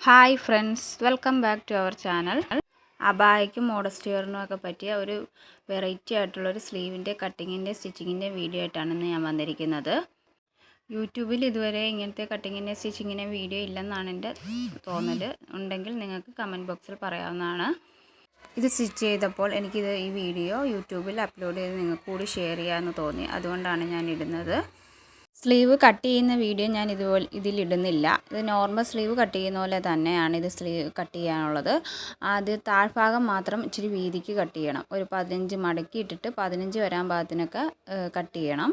Hi friends, welcome back to our channel. അബായയ്ക്കും modest വെയറിനും ഒക്കെ പറ്റിയ ഒരു വെറൈറ്റി ആയിട്ടുള്ളൊരു സ്ലീവിൻ്റെ കട്ടിങ്ങിൻ്റെ സ്റ്റിച്ചിങ്ങിൻ്റെ വീഡിയോ ആയിട്ടാണ് ഇന്ന് ഞാൻ വന്നിരിക്കുന്നത്. യൂട്യൂബിൽ ഇതുവരെ ഇങ്ങനത്തെ കട്ടിങ്ങിൻ്റെ സ്റ്റിച്ചിങ്ങിൻ്റെ വീഡിയോ ഇല്ലെന്നാണ് എൻ്റെ തോന്നൽ. ഉണ്ടെങ്കിൽ നിങ്ങൾക്ക് കമൻറ്റ് ബോക്സിൽ പറയാവുന്നതാണ്. ഇത് സ്റ്റിച്ച് ചെയ്തപ്പോൾ എനിക്കിത് ഈ വീഡിയോ യൂട്യൂബിൽ അപ്ലോഡ് ചെയ്ത് നിങ്ങൾക്ക് കൂടി ഷെയർ ചെയ്യാമെന്ന് തോന്നി. അതുകൊണ്ടാണ് ഞാൻ ഇടുന്നത്. സ്ലീവ് കട്ട് ചെയ്യുന്ന വീഡിയോ ഞാൻ ഇതിലിടുന്നില്ല. ഇത് നോർമൽ സ്ലീവ് കട്ട് ചെയ്യുന്ന പോലെ തന്നെയാണ് ഇത് സ്ലീവ് കട്ട് ചെയ്യാനുള്ളത്. ആദ്യം താഴ്ഭാഗം മാത്രം ഇച്ചിരി വീതിക്ക് കട്ട് ചെയ്യണം. ഒരു 15 മടക്കി ഇട്ടിട്ട് 15 വരാൻ പാകത്തിനൊക്കെ കട്ട് ചെയ്യണം.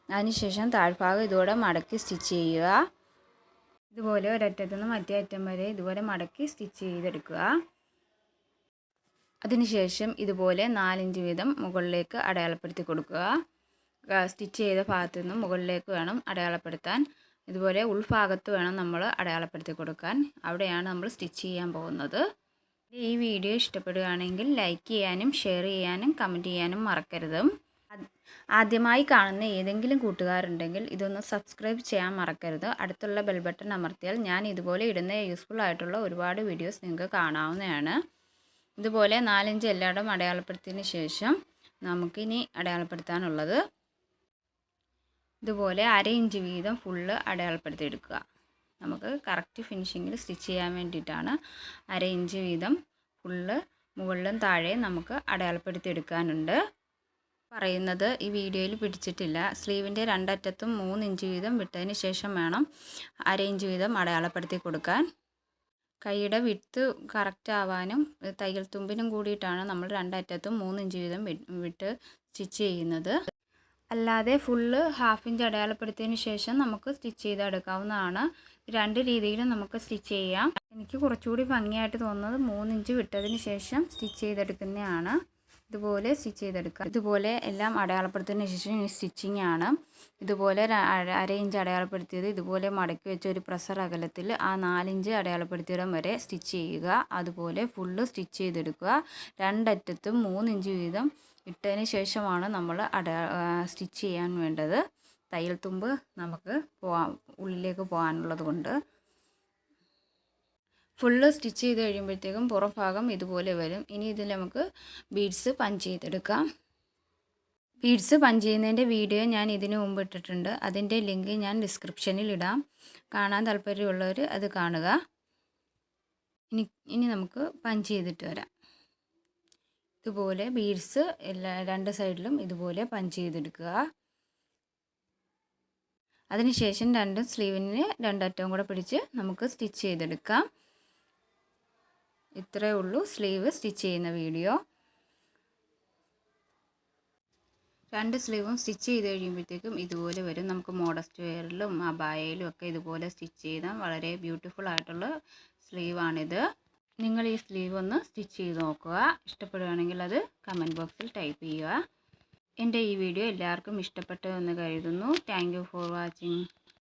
അതിനുശേഷം താഴ്ഭാഗം ഇതുപോലെ മടക്കി സ്റ്റിച്ച് ചെയ്യുക. ഇതുപോലെ ഒരറ്റത്തു നിന്ന് മറ്റേ അറ്റം വരെ ഇതുപോലെ മടക്കി സ്റ്റിച്ച് ചെയ്തെടുക്കുക. അതിനുശേഷം ഇതുപോലെ 4 ഇഞ്ച് വീതം മുകളിലേക്ക് അടയാളപ്പെടുത്തി കൊടുക്കുക. സ്റ്റിച്ച് ചെയ്ത ഭാഗത്തു നിന്നും മുകളിലേക്ക് വേണം അടയാളപ്പെടുത്താൻ. ഇതുപോലെ ഉൾഭാഗത്ത് വേണം നമ്മൾ അടയാളപ്പെടുത്തി കൊടുക്കാൻ. അവിടെയാണ് നമ്മൾ സ്റ്റിച്ച് ചെയ്യാൻ പോകുന്നത്. ഈ വീഡിയോ ഇഷ്ടപ്പെടുകയാണെങ്കിൽ ലൈക്ക് ചെയ്യാനും ഷെയർ ചെയ്യാനും കമൻറ്റ് ചെയ്യാനും മറക്കരുത്. ആദ്യമായി കാണുന്ന ഏതെങ്കിലും കൂട്ടുകാരുണ്ടെങ്കിൽ ഇതൊന്ന് സബ്സ്ക്രൈബ് ചെയ്യാൻ മറക്കരുത്. അടുത്തുള്ള ബെൽ ബട്ടൺ അമർത്തിയാൽ ഞാൻ ഇതുപോലെ ഇടുന്ന യൂസ്ഫുൾ ആയിട്ടുള്ള ഒരുപാട് വീഡിയോസ് നിങ്ങൾക്ക് കാണാവുന്നതാണ്. ഇതുപോലെ 4 ഇഞ്ച് എല്ലായിടം അടയാളപ്പെടുത്തിയതിന് ശേഷം നമുക്കിനി അടയാളപ്പെടുത്താനുള്ളത് ഇതുപോലെ 1/2 ഇഞ്ച് വീതം ഫുള്ള് അടയാളപ്പെടുത്തി എടുക്കുക. നമുക്ക് കറക്റ്റ് ഫിനിഷിങ്ങിൽ സ്റ്റിച്ച് ചെയ്യാൻ വേണ്ടിയിട്ടാണ് 1/2 ഇഞ്ച് വീതം ഫുള്ള് മുകളിലും താഴെയും നമുക്ക് അടയാളപ്പെടുത്തി എടുക്കാനുണ്ട്. പറയുന്നത് ഈ വീഡിയോയിൽ പിടിച്ചിട്ടില്ല. സ്ലീവിൻ്റെ രണ്ടറ്റത്തും 3 ഇഞ്ച് വീതം വിട്ടതിന് ശേഷം വേണം 1/2 ഇഞ്ച് വീതം അടയാളപ്പെടുത്തി കൊടുക്കാൻ. കൈയുടെ വിട്ട് കറക്റ്റ് ആവാനും തയ്യൽ തുമ്പിനും കൂടിയിട്ടാണ് നമ്മൾ രണ്ടറ്റത്തും 3 ഇഞ്ച് വീതം വിട്ട് സ്റ്റിച്ച് ചെയ്യുന്നത്. അല്ലാതെ ഫുള്ള് 1/2 ഇഞ്ച് അടയാളപ്പെടുത്തിയതിന് ശേഷം നമുക്ക് സ്റ്റിച്ച് ചെയ്തെടുക്കാവുന്നതാണ്. 2 രീതിയിലും നമുക്ക് സ്റ്റിച്ച് ചെയ്യാം. എനിക്ക് കുറച്ചുകൂടി ഭംഗിയായിട്ട് തോന്നുന്നത് 3 ഇഞ്ച് വിട്ടതിന് ശേഷം സ്റ്റിച്ച് ചെയ്തെടുക്കുന്നതാണ്. ഇതുപോലെ സ്റ്റിച്ച് ചെയ്തെടുക്കുക. ഇതുപോലെ എല്ലാം അടയാളപ്പെടുത്തിയതിന് ശേഷം ഈ സ്റ്റിച്ചിങ് ആണ്. ഇതുപോലെ 1/2 ഇഞ്ച് അടയാളപ്പെടുത്തിയത് ഇതുപോലെ മടക്കി വെച്ച ഒരു പ്രസർ അകലത്തിൽ ആ 4 ഇഞ്ച് അടയാളപ്പെടുത്തിയിടം വരെ സ്റ്റിച്ച് ചെയ്യുക. അതുപോലെ ഫുള്ള് സ്റ്റിച്ച് ചെയ്തെടുക്കുക. രണ്ടറ്റത്തും 3 ഇഞ്ച് വീതം ഇട്ടതിന് ശേഷമാണ് നമ്മൾ സ്റ്റിച്ച് ചെയ്യാൻ വേണ്ടത്. തയ്യൽ തുമ്പ് നമുക്ക് ഉള്ളിലേക്ക് പോകാനുള്ളത് കൊണ്ട് ഫുള്ള് സ്റ്റിച്ച് ചെയ്ത് കഴിയുമ്പോഴത്തേക്കും പുറം ഭാഗം ഇതുപോലെ വരും. ഇനി ഇതിൽ നമുക്ക് ബീഡ്സ് പഞ്ച് ചെയ്തെടുക്കാം. ബീഡ്സ് പഞ്ച് ചെയ്യുന്നതിൻ്റെ വീഡിയോ ഞാൻ ഇതിനു മുമ്പ് ഇട്ടിട്ടുണ്ട്. അതിൻ്റെ ലിങ്ക് ഞാൻ ഡിസ്ക്രിപ്ഷനിൽ ഇടാം. കാണാൻ താല്പര്യമുള്ളവർ അത് കാണുക. ഇനി നമുക്ക് പഞ്ച് ചെയ്തിട്ട് വരാം. ഇതുപോലെ ബീഡ്സ് രണ്ട് സൈഡിലും ഇതുപോലെ പഞ്ച് ചെയ്തെടുക്കുക. അതിനുശേഷം സ്ലീവിന് രണ്ടറ്റവും കൂടെ പിടിച്ച് നമുക്ക് സ്റ്റിച്ച് ചെയ്തെടുക്കാം. ഇത്രയേ ഉള്ളൂ സ്ലീവ് സ്റ്റിച്ച് ചെയ്യുന്ന വീഡിയോ. 2 സ്ലീവും സ്റ്റിച്ച് ചെയ്ത് കഴിയുമ്പോഴത്തേക്കും ഇതുപോലെ വരും. നമുക്ക് മോഡസ്റ്റ് വെയറിലും അബായയിലും ഒക്കെ ഇതുപോലെ സ്റ്റിച്ച് ചെയ്താൽ വളരെ ബ്യൂട്ടിഫുൾ ആയിട്ടുള്ള സ്ലീവാണിത്. നിങ്ങൾ ഈ സ്ലീവ് ഒന്ന് സ്റ്റിച്ച് ചെയ്ത് നോക്കുക. ഇഷ്ടപ്പെടുകയാണെങ്കിൽ അത് കമൻറ്റ് ബോക്സിൽ ടൈപ്പ് ചെയ്യുക. എൻ്റെ ഈ വീഡിയോ എല്ലാവർക്കും ഇഷ്ടപ്പെട്ടു എന്ന് കരുതുന്നു. Thank you for watching.